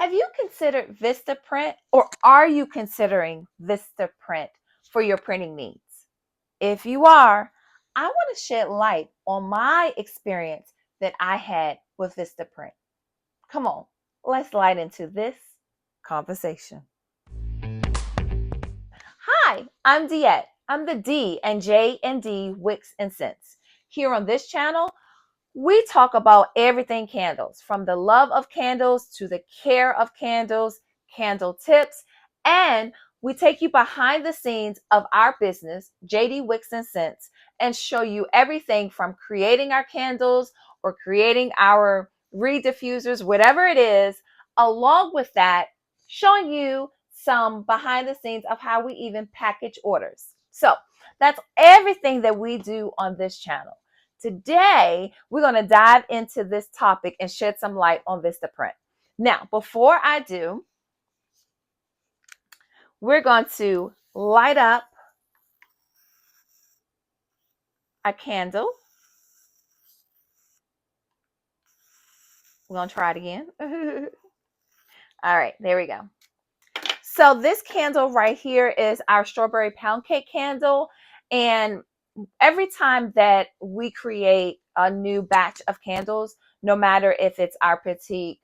Have you considered Vista Print, or are you considering Vista Print for your printing needs? If you are, I want to shed light on my experience that I had with Vista Print. Come on, let's light into this conversation. Hi, I'm Diette. I'm the D and J and D Wicks and Scents. Here on this channel, we talk about everything candles, from the love of candles to the care of candles, candle tips, and we take you behind the scenes of our business, JD Wicks and Scents, and show you everything from creating our candles or creating our reed diffusers, whatever it is, along with that, showing you some behind the scenes of how we even package orders. So that's everything that we do on this channel. Today, we're going to dive into this topic and shed some light on Vista Print. Now, before I do, we're going to light up a candle. We're going to try it again. All right, there we go. So this candle right here is our strawberry pound cake candle. And every time that we create a new batch of candles, no matter if it's our petite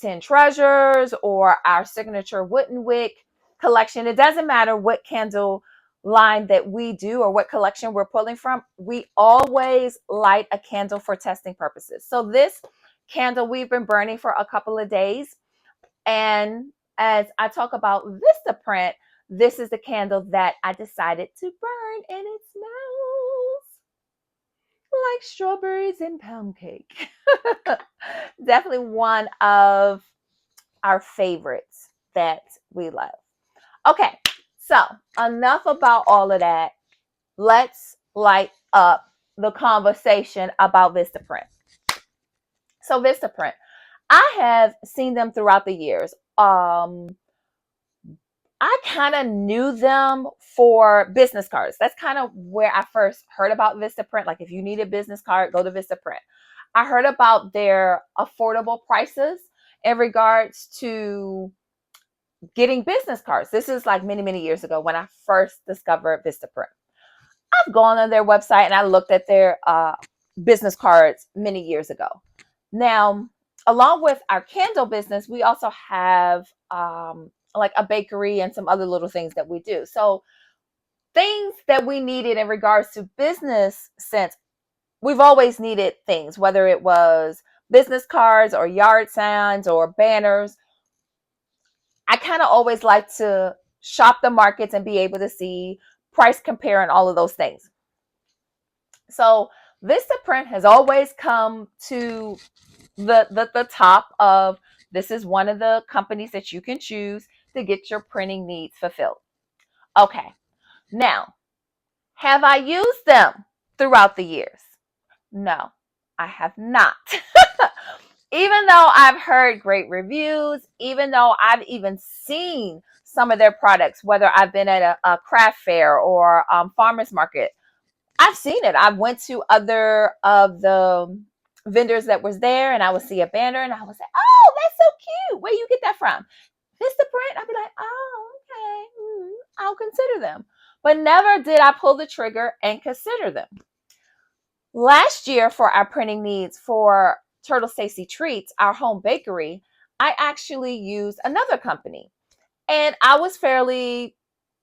10 treasures or our signature wooden wick collection, it doesn't matter what candle line that we do or what collection we're pulling from, we always light a candle for testing purposes. So this candle we've been burning for a couple of days, and as I talk about Vista Print, this is the candle that I decided to burn, and it smells like strawberries and pound cake. Definitely one of our favorites that we love. Okay, so enough about all of that. Let's light up the conversation about Vista Print. So Vista Print, I have seen them throughout the years. I kind of knew them for business cards. That's kind of where I first heard about Vista Print. Like, if you need a business card, go to Vista Print. I heard about their affordable prices in regards to getting business cards. This is like many, many years ago when I first discovered Vista Print. I've gone on their website and I looked at their business cards many years ago. Now, along with our candle business, we also have like a bakery and some other little things that we do. So things that we needed in regards to business sense, we've always needed things, whether it was business cards or yard signs or banners. I kind of always like to shop the markets and be able to see price compare and all of those things. So Vista Print has always come to the top of, this is one of the companies that you can choose to get your printing needs fulfilled. Okay, now, have I used them throughout the years? No, I have not. Even though I've heard great reviews, even though I've even seen some of their products, whether I've been at a craft fair or farmer's market, I've seen it. I went to other of the vendors that was there, and I would see a banner and I would say, oh, that's so cute. Where you get that from? Vista Print. I'd be like, oh, okay, I'll consider them. But never did I pull the trigger and consider them. Last year, for our printing needs for Turtle Stacy Treats, our home bakery, I actually used another company, and I was fairly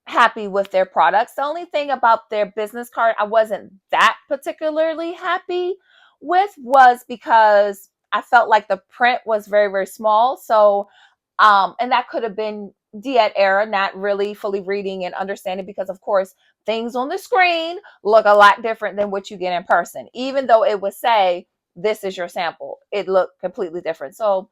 happy with their products. The only thing about their business card I wasn't that particularly happy with was because I felt like the print was very, very small. So, and that could have been Diet era, not really fully reading and understanding, because of course things on the screen look a lot different than what you get in person. Even though it would say, this is your sample, it looked completely different. So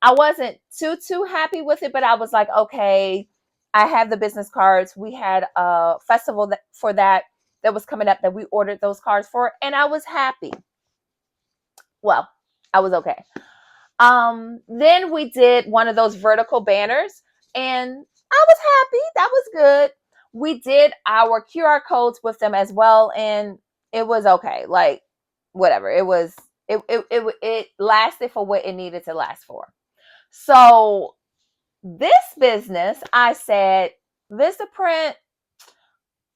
I wasn't too happy with it, but I was like, okay, I have the business cards. We had a festival that was coming up that we ordered those cards for, and I was happy. Well, I was okay. Then we did one of those vertical banners, and I was happy. That was good. We did our QR codes with them as well, and it was okay. Like, whatever. It lasted for what it needed to last for. So This business, I said, Vista Print,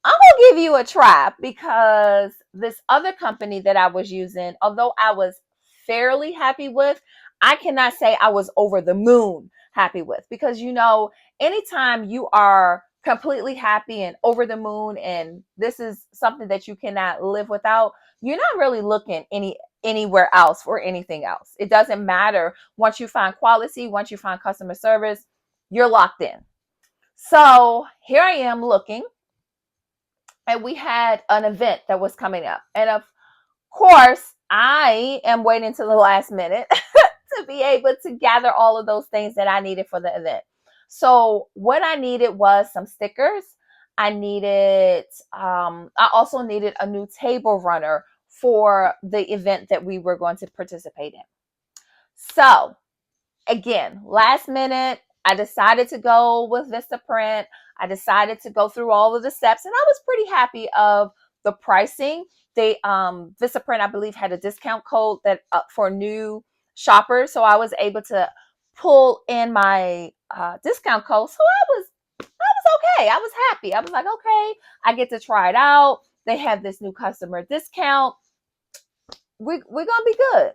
I'm gonna give you a try, because this other company that I was using, although I was fairly happy with, I cannot say I was over the moon happy with, because anytime you are completely happy and over the moon and this is something that you cannot live without, you're not really looking anywhere else for anything else. It doesn't matter. Once you find quality, once you find customer service, you're locked in. So here I am looking, and we had an event that was coming up. And of course, I am waiting to the last minute to be able to gather all of those things that I needed for the event. So what I needed was some stickers. I also needed a new table runner for the event that we were going to participate in. So again, last minute, I decided to go with Vista Print. I decided to go through all of the steps, and I was pretty happy of the pricing. They Vista Print, I believe, had a discount code that for new shoppers, so I was able to pull in my discount code. So I was okay. I was happy. I was like, okay, I get to try it out. They have this new customer discount. We're gonna be good.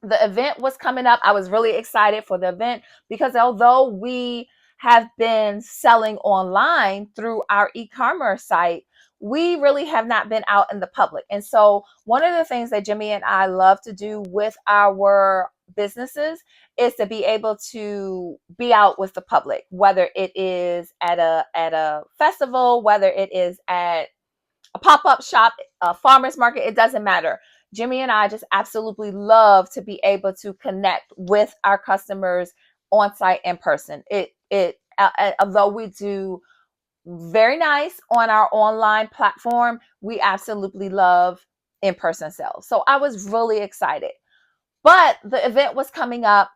The event was coming up. I was really excited for the event, because although we have been selling online through our e-commerce site, we really have not been out in the public. And so one of the things that Jimmy and I love to do with our businesses is to be able to be out with the public, whether it is at a festival, whether it is at a pop-up shop, a farmer's market, it doesn't matter. Jimmy and I just absolutely love to be able to connect with our customers on site, in person. Although we do very nice on our online platform, we absolutely love in-person sales. So I was really excited. But the event was coming up,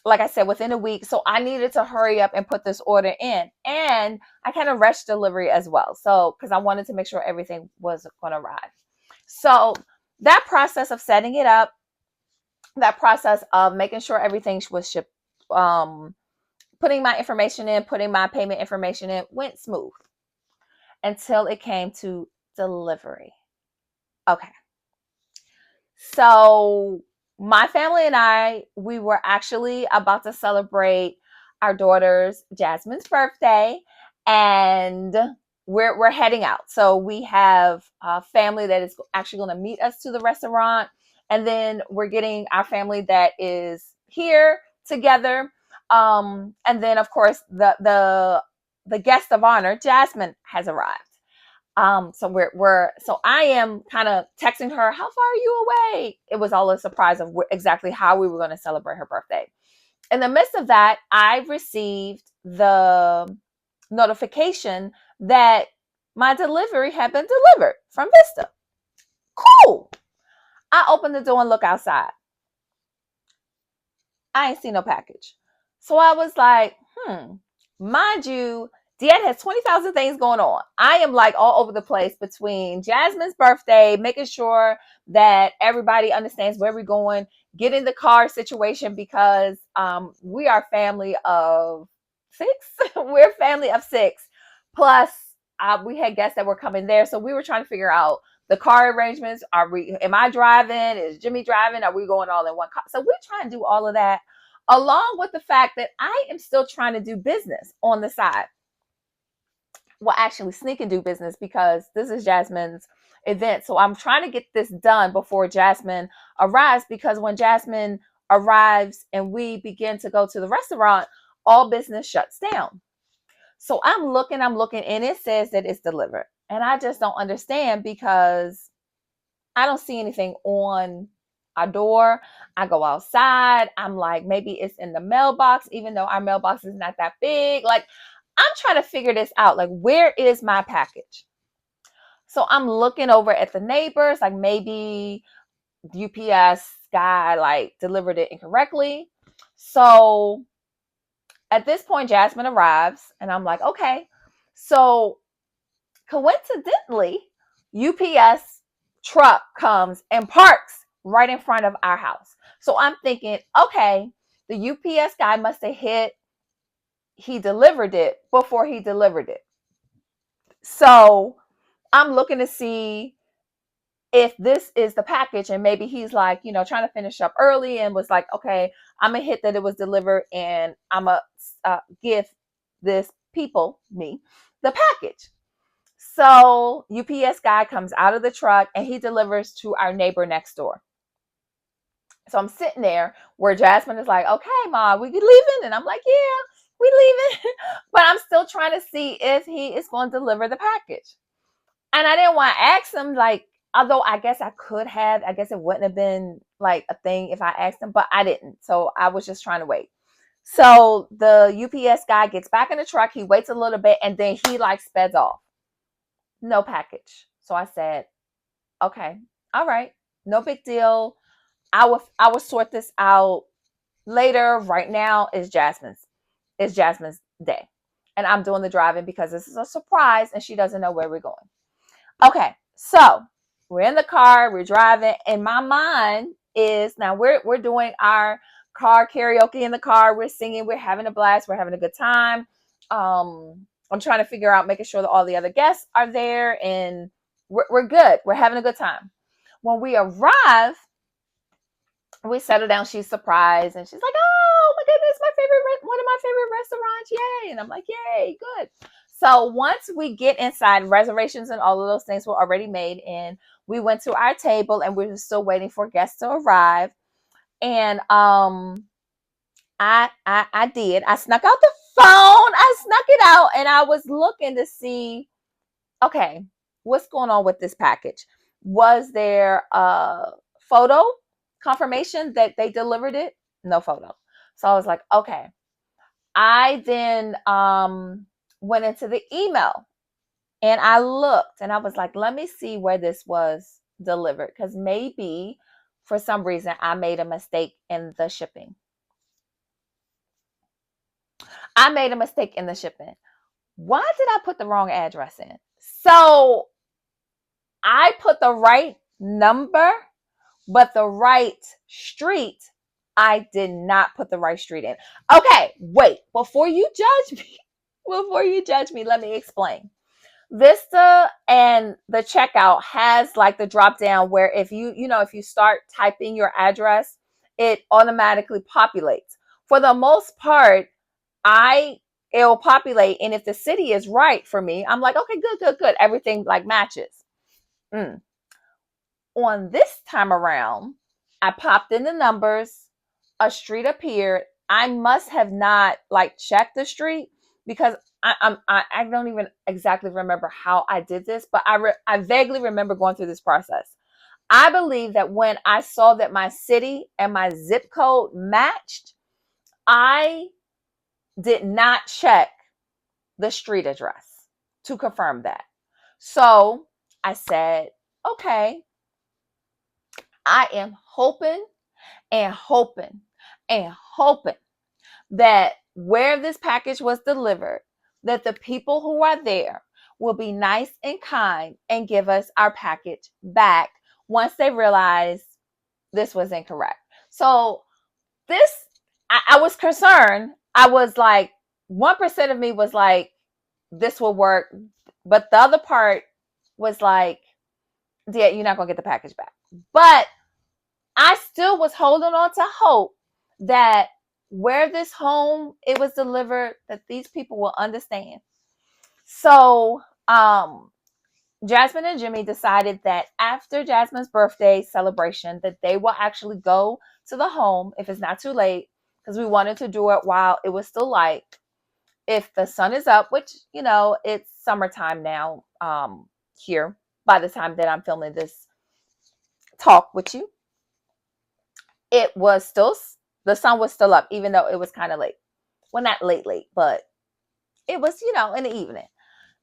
like I said, within a week. So I needed to hurry up and put this order in. And I kind of rushed delivery as well. So, because I wanted to make sure everything was going to arrive. So that process of setting it up, that process of making sure everything was shipped, putting my information in, putting my payment information in, went smooth until it came to delivery. Okay. So my family and I, we were actually about to celebrate our daughter's Jasmine's birthday, and we're heading out. So we have a family that is actually going to meet us to the restaurant, and then we're getting our family that is here together. And then of course the guest of honor, Jasmine, has arrived. So I am kind of texting her, how far are you away? It was all a surprise of exactly how we were going to celebrate her birthday. In the midst of that, I received the notification that my delivery had been delivered from Vista. Cool. I opened the door and look outside. I ain't seen no package. So I was like, mind you, Dad has 20,000 things going on. I am like all over the place between Jasmine's birthday, making sure that everybody understands where we're going, getting the car situation, because we are a family of 6. We're a family of 6. Plus, we had guests that were coming there. So we were trying to figure out the car arrangements. Am I driving? Is Jimmy driving? Are we going all in one car? So we're trying to do all of that, along with the fact that I am still trying to do business on the side. Well, actually sneak and do business, because this is Jasmine's event. So I'm trying to get this done before Jasmine arrives, because when Jasmine arrives and we begin to go to the restaurant, all business shuts down. So I'm looking, and it says that it's delivered. And I just don't understand, because I don't see anything on our door. I go outside. I'm like, maybe it's in the mailbox, even though our mailbox is not that big. Like, I'm trying to figure this out. Like, where is my package? So I'm looking over at the neighbors, like maybe UPS guy like delivered it incorrectly. So at this point, Jasmine arrives, and I'm like, okay. So coincidentally, UPS truck comes and parks right in front of our house. So I'm thinking, okay, The UPS guy must have hit he delivered it before he delivered it. So I'm looking to see if this is the package, and maybe he's like, trying to finish up early and was like, okay, I'm gonna hit that it was delivered, and I'm gonna give this me the package. So UPS guy comes out of the truck and he delivers to our neighbor next door. So I'm sitting there where Jasmine is like, okay, Ma, we leaving? And I'm like, yeah, we leaving. But I'm still trying to see if he is going to deliver the package. And I didn't want to ask him, like, although I guess I could have, I guess it wouldn't have been like a thing if I asked him, but I didn't. So I was just trying to wait. So the UPS guy gets back in the truck. He waits a little bit and then he like speds off. No package. So I said, okay, all right, no big deal. I will sort this out later. Right now is Jasmine's day. And I'm doing the driving because this is a surprise and she doesn't know where we're going. Okay, so we're in the car, we're driving, and my mind is now we're doing our car karaoke in the car. We're singing, we're having a blast, we're having a good time. I'm trying to figure out, making sure that all the other guests are there, and we're good. We're having a good time. When we arrive, we settle down. She's surprised, and she's like, "Oh my goodness, one of my favorite restaurants! Yay!" And I'm like, "Yay, good." So once we get inside, reservations and all of those things were already made, and we went to our table, and we were still waiting for guests to arrive. And I snuck out the phone. I snuck it out, and I was looking to see, okay, what's going on with this package? Was there a photo confirmation that they delivered it? No photo. So I was like, okay. I then went into the email and I looked and I was like, let me see where this was delivered, because maybe for some reason I made a mistake in the shipping. Why did I put the wrong address in? So I put the right number, but the right street, I did not put the right street in. Okay, wait, before you judge me, let me explain. Vista and the checkout has like the drop down where if you start typing your address, it automatically populates. For the most part, it'll populate, and if the city is right for me, I'm like, okay, good. Everything like matches. On this time around, I popped in the numbers, a street appeared. I must have not like checked the street because I don't even exactly remember how I did this, but I vaguely remember going through this process. I believe that when I saw that my city and my zip code matched, I did not check the street address to confirm that. So I said, okay, I am hoping and hoping and hoping that where this package was delivered, that the people who are there will be nice and kind and give us our package back once they realize this was incorrect. So I was concerned. I was like, 1% of me was like, this will work. But the other part was like, yeah, you're not going to get the package back. But I still was holding on to hope that where this home it was delivered, that these people will understand. So Jasmine and Jimmy decided that after Jasmine's birthday celebration that they will actually go to the home if it's not too late, because we wanted to do it while it was still light. If the sun is up, which it's summertime now here by the time that I'm filming this talk with you, it was still, the sun was still up, even though it was kind of late. Well, not late, but it was, in the evening.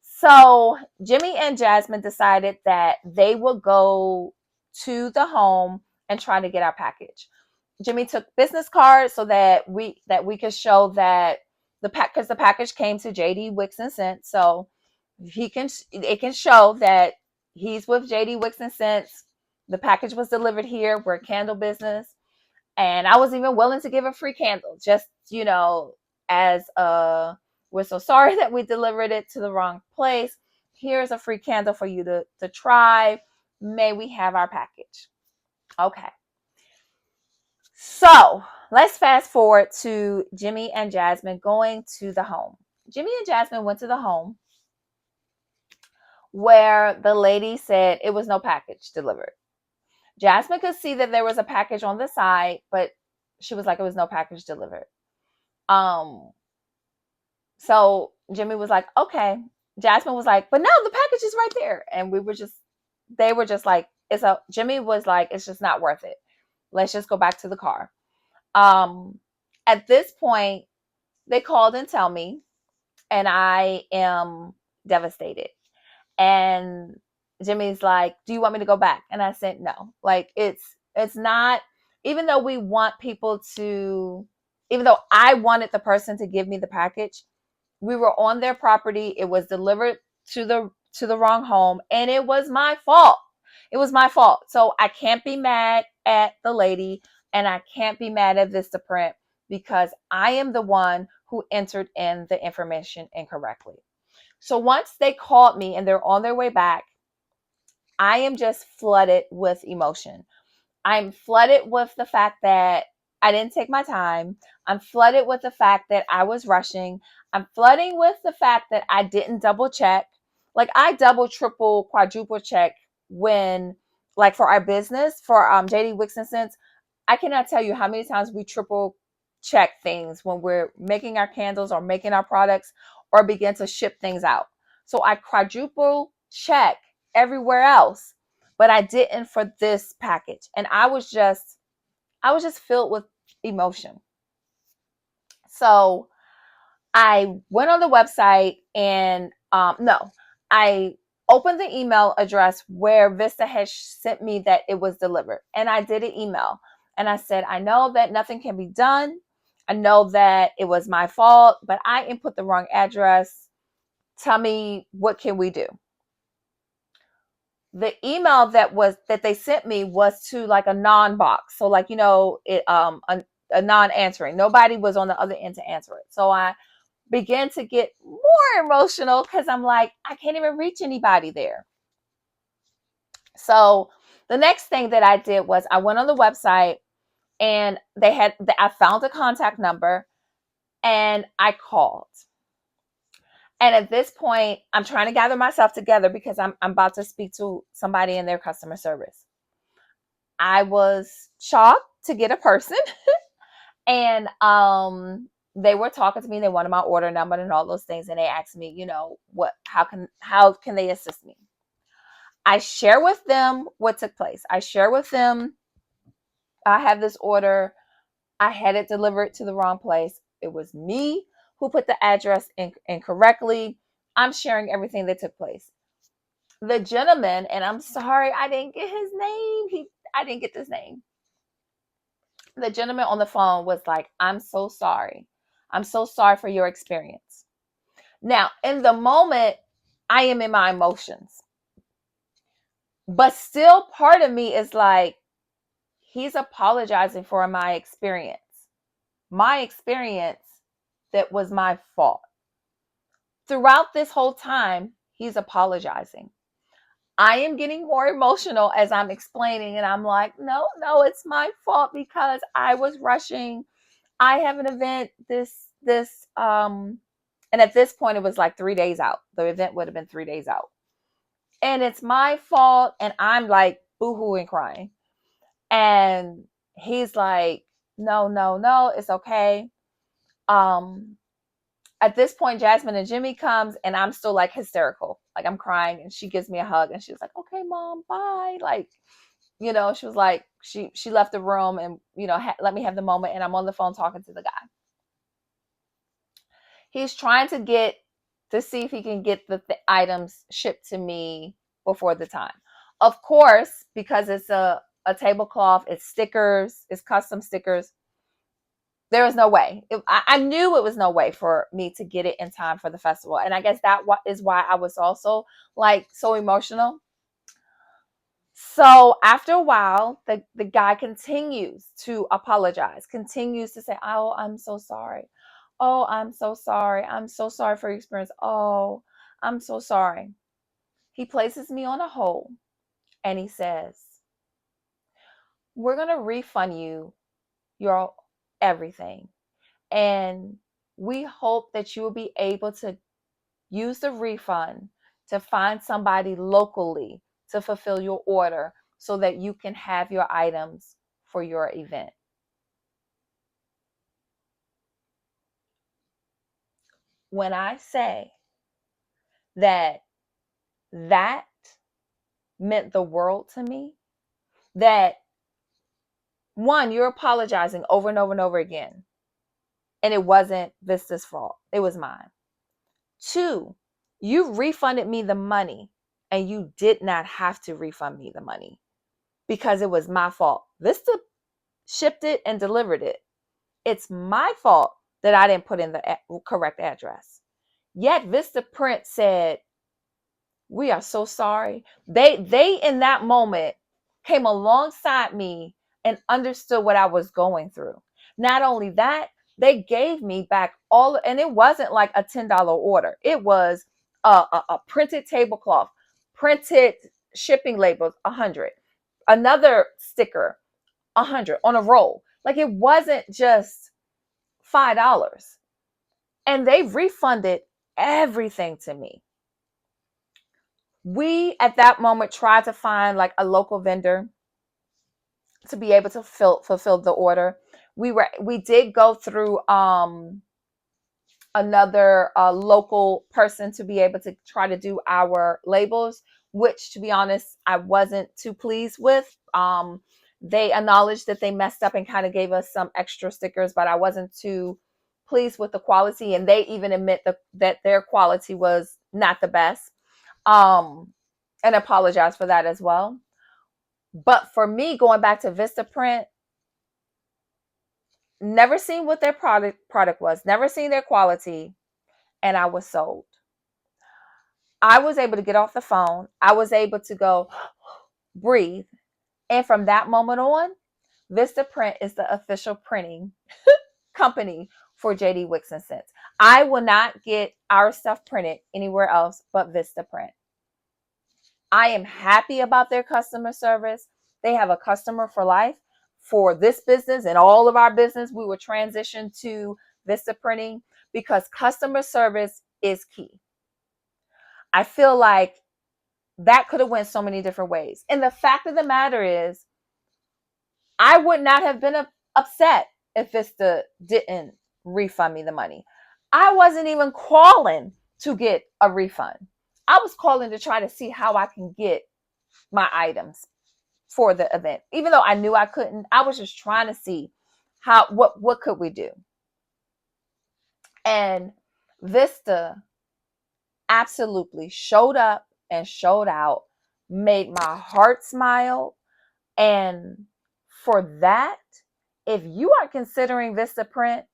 So Jimmy and Jasmine decided that they would go to the home and try to get our package. Jimmy took business cards so that we could show that because the package came to JD Wicks and Cents, so it can show that he's with JD Wicks and Cents. The package was delivered here. We're a candle business. And I was even willing to give a free candle, just, as we're so sorry that we delivered it to the wrong place. Here's a free candle for you to try. May we have our package? Okay. So let's fast forward to Jimmy and Jasmine going to the home. Jimmy and Jasmine went to the home where the lady said it was no package delivered. Jasmine could see that there was a package on the side, but she was like, it was no package delivered. Um, so Jimmy was like, okay. Jasmine was like, but no, the package is right there. And they were just like, Jimmy was like, it's just not worth it. Let's just go back to the car. At this point, they called and tell me, and I am devastated. And Jimmy's like, do you want me to go back? And I said, no. Like, it's not, even though we want people to, even though I wanted the person to give me the package, we were on their property. It was delivered to the wrong home, and it was my fault. It was my fault. So I can't be mad at the lady, and I can't be mad at Vista Print, because I am the one who entered in the information incorrectly. So once they called me and they're on their way back, I am just flooded with emotion. I'm flooded with the fact that I didn't take my time. I'm flooded with the fact that I was rushing. I'm flooding with the fact that I didn't double check. Like, I double, triple, quadruple check when, like, for our business, for JD Wicks and Scents, I cannot tell you how many times we triple check things when we're making our candles or making our products or begin to ship things out. So I quadruple check everywhere else, but I didn't for this package. And I was just filled with emotion. So I went on the website and no, I opened the email address where Vista had sent me that it was delivered. And I did an email and I said, I know that nothing can be done. I know that it was my fault, but I input the wrong address. Tell me, what can we do? The email that they sent me was to like a non-box. So, like, a non-answering. Nobody was on the other end to answer it. So I began to get more emotional because I'm like, I can't even reach anybody there. So the next thing that I did was I went on the website and I found a contact number and I called. And at this point, I'm trying to gather myself together because I'm about to speak to somebody in their customer service. I was shocked to get a person and they were talking to me. They wanted my order number and all those things, and they asked me, how can they assist me? I share with them what took place. I share with them, I have this order. I had it delivered to the wrong place. It was me who put the address in incorrectly. I'm sharing everything that took place. The gentleman, and I'm sorry I didn't get his name. I didn't get this name. The gentleman on the phone was like, I'm so sorry. I'm so sorry for your experience. Now, in the moment, I am in my emotions. But still, part of me is like, he's apologizing for my experience. My experience that was my fault. Throughout this whole time, he's apologizing. I am getting more emotional as I'm explaining, and I'm like, no, it's my fault because I was rushing. I have an event and at this point it was like 3 days out. The event would have been 3 days out. And it's my fault, and I'm like boohooing, crying. And he's like, no, it's okay. At this point, Jasmine and Jimmy comes, and I'm still like hysterical. Like, I'm crying, and she gives me a hug, and she's like, okay, mom, bye. Like, she was like, she left the room and, let me have the moment. And I'm on the phone talking to the guy. He's trying to see if he can get the items shipped to me before the time. Of course, because it's a tablecloth, it's stickers, it's custom stickers. There was no way. I knew it was no way for me to get it in time for the festival. And I guess that is why I was also like so emotional. So after a while, the guy continues to apologize, continues to say, oh, I'm so sorry. Oh, I'm so sorry. I'm so sorry for your experience. Oh, I'm so sorry. He places me on a hold and he says, we're going to refund you your everything. And we hope that you will be able to use the refund to find somebody locally to fulfill your order so that you can have your items for your event. When I say that that meant the world to me, that one, you're apologizing over and over and over again, and it wasn't Vista's fault, it was mine. Two, you refunded me the money and you did not have to refund me the money because it was my fault. Vista shipped it and delivered it. It's my fault that I didn't put in the correct address. Yet Vista Print said, we are so sorry. They in that moment came alongside me and understood what I was going through. Not only that, they gave me back all, and it wasn't like a $10 order. It was a printed tablecloth, printed shipping labels, 100, another sticker, 100 on a roll. Like it wasn't just $5. And they refunded everything to me. We at that moment tried to find like a local vendor to be able to fulfill the order. We did go through another local person to be able to try to do our labels, which to be honest, I wasn't too pleased with. They acknowledged that they messed up and kind of gave us some extra stickers, but I wasn't too pleased with the quality, and they even admit that their quality was not the best, and apologize for that as well. But for me, going back to Vista Print, never seen what their product was, never seen their quality, and I was sold. I was able to get off the phone. I was able to go breathe. And from that moment on, Vista Print is the official printing company for JD Wicks and Sense. I will not get our stuff printed anywhere else but Vista Print. I am happy about their customer service. They have a customer for life. For this business and all of our business, we will transition to Vista Printing because customer service is key. I feel like that could have went so many different ways. And the fact of the matter is, I would not have been upset if Vista didn't refund me the money. I wasn't even calling to get a refund. I was calling to try to see how I can get my items for the event. Even though I knew I couldn't, I was just trying to see what could we do. And Vista absolutely showed up and showed out, made my heart smile. And for that, if you are considering Vista Print,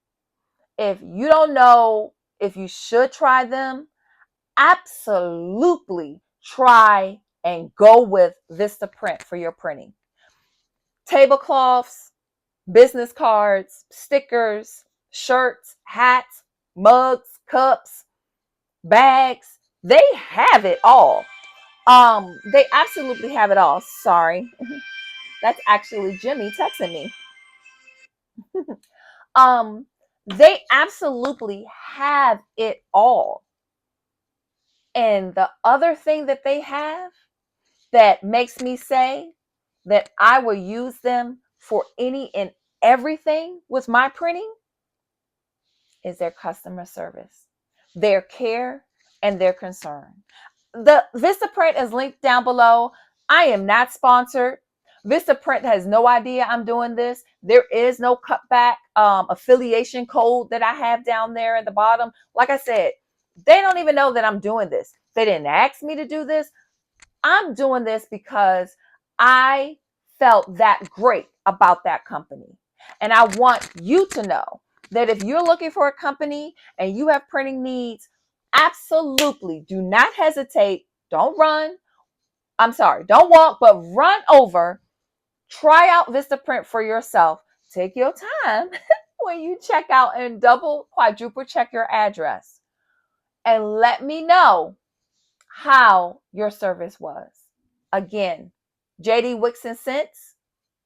if you don't know if you should try them, absolutely try and go with Vista Print for your printing. Tablecloths, business cards, stickers, shirts, hats, mugs, cups, bags. They have it all. They absolutely have it all. Sorry. That's actually Jimmy texting me. um, they absolutely have it all. And the other thing that they have that makes me say that I will use them for any and everything with my printing is their customer service, their care, and their concern. The Vistaprint is linked down below. I am not sponsored. Vistaprint has no idea I'm doing this. There is no cutback affiliation code that I have down there at the bottom. Like I said, they don't even know that I'm doing this. They didn't ask me to do this. I'm doing this because I felt that great about that company. And I want you to know that if you're looking for a company and you have printing needs, absolutely do not hesitate. Don't run. I'm sorry, don't walk, but run over, try out Vista Print for yourself. Take your time when you check out and double, quadruple check your address and let me know how your service was. Again, JD Wicks and Cents,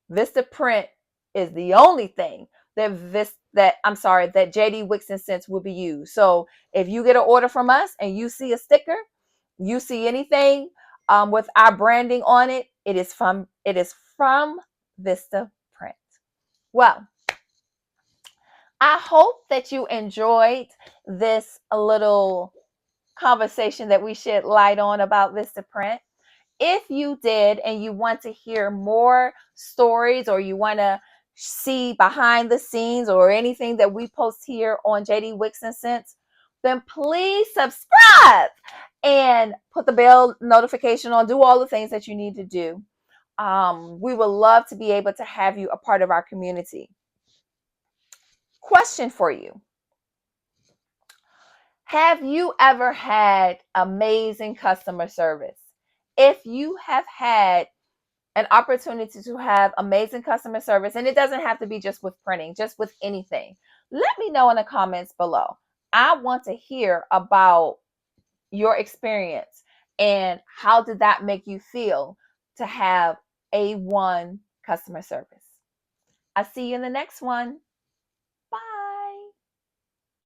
Vista Print is the only thing that JD Wicks and Cents will be used. So if you get an order from us and you see a sticker, you see anything with our branding on it, it is from Vista Print. Well, I hope that you enjoyed this little conversation that we shed light on about Vista Print. If you did and you want to hear more stories or you want to see behind the scenes or anything that we post here on JD Wicks and Cents, then please subscribe and put the bell notification on. Do all the things that you need to do. We would love to be able to have you a part of our community. Question for you. Have you ever had amazing customer service? If you have had an opportunity to have amazing customer service, and it doesn't have to be just with printing, just with anything, let me know in the comments below. I want to hear about your experience and how did that make you feel to have A1 customer service. I'll see you in the next one.